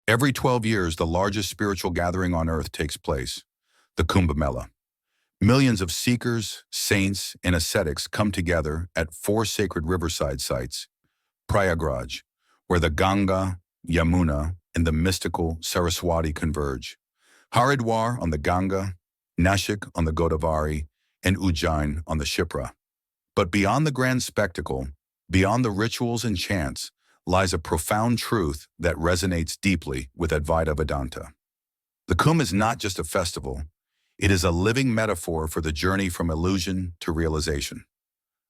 Every 12 years, the largest spiritual gathering on earth takes place, the Kumbh Mela. Millions of seekers, saints, and ascetics come together at four sacred riverside sites: Prayagraj, where the Ganga, Yamuna, and the mystical Saraswati converge; Haridwar on the Ganga, Nashik on the Godavari, and Ujjain on the Shipra. But beyond the grand spectacle, beyond the rituals and chants, lies a profound truth that resonates deeply with Advaita Vedanta. The Kumbh is not just a festival, it is a living metaphor for the journey from illusion to realization.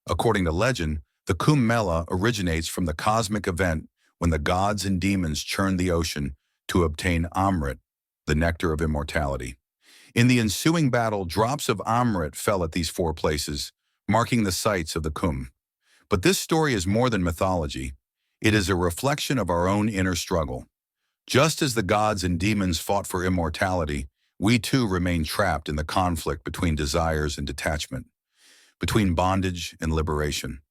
According to legend, the Kumbh Mela originates from the cosmic event when the gods and demons churned the ocean to obtain Amrit, the nectar of immortality. In the ensuing battle, drops of Amrit fell at these four places, marking the sites of the Kumbh. But this story is more than mythology. It is a reflection of our own inner struggle. Just as the gods and demons fought for immortality, we too remain trapped in the conflict between desires and detachment, between bondage and liberation.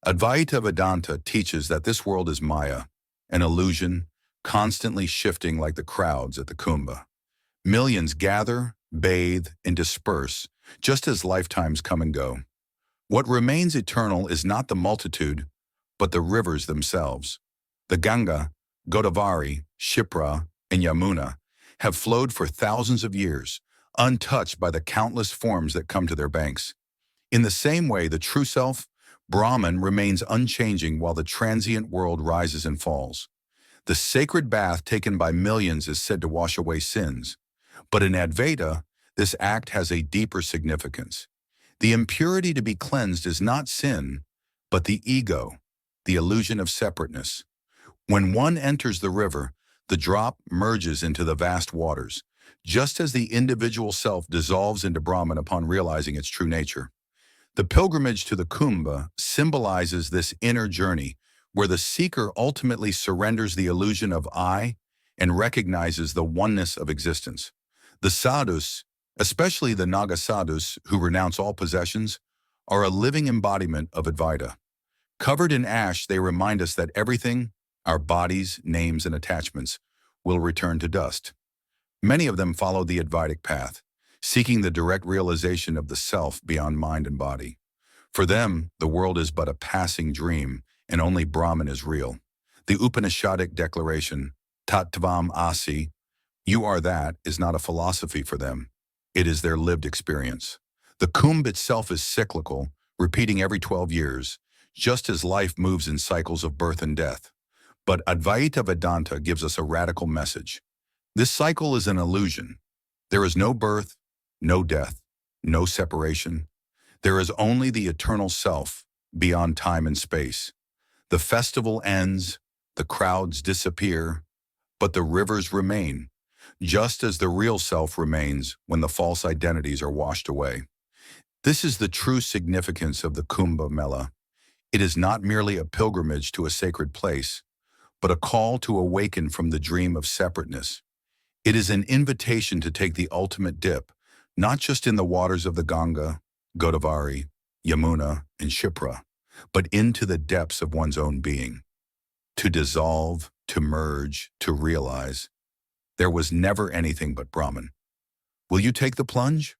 Advaita Vedanta teaches that this world is Maya, an illusion, constantly shifting like the crowds at the Kumbh. Millions gather, bathe, and disperse, just as lifetimes come and go. What remains eternal is not the multitude, but the rivers themselves. The Ganga, Godavari, Shipra, and Yamuna have flowed for thousands of years, untouched by the countless forms that come to their banks. In the same way, the true self, Brahman, remains unchanging while the transient world rises and falls. The sacred bath taken by millions is said to wash away sins, but in Advaita, this act has a deeper significance. The impurity to be cleansed is not sin, but the ego, the illusion of separateness. When one enters the river, the drop merges into the vast waters, just as the individual self dissolves into Brahman upon realizing its true nature. The pilgrimage to the Kumbh symbolizes this inner journey, where the seeker ultimately surrenders the illusion of I and recognizes the oneness of existence. The sadhus, especially the Naga Sadhus who renounce all possessions, are a living embodiment of Advaita. Covered in ash, they remind us that everything, our bodies, names, and attachments, will return to dust. Many of them follow the Advaitic path, seeking the direct realization of the self beyond mind and body. For them, the world is but a passing dream, and only Brahman is real. The Upanishadic declaration, Tat Tvam Asi, you are that, is not a philosophy for them. It is their lived experience. The Kumbh itself is cyclical, repeating every 12 years, just as life moves in cycles of birth and death. But Advaita Vedanta gives us a radical message. This cycle is an illusion. There is no birth, no death, no separation. There is only the eternal self, beyond time and space. The festival ends, the crowds disappear, but the rivers remain, just as the real self remains when the false identities are washed away. This is the true significance of the Kumbh Mela. It is not merely a pilgrimage to a sacred place, but a call to awaken from the dream of separateness. It is an invitation to take the ultimate dip, not just in the waters of the Ganga, Godavari, Yamuna, and Shipra, but into the depths of one's own being. To dissolve, to merge, to realize, there was never anything but Brahman. Will you take the plunge?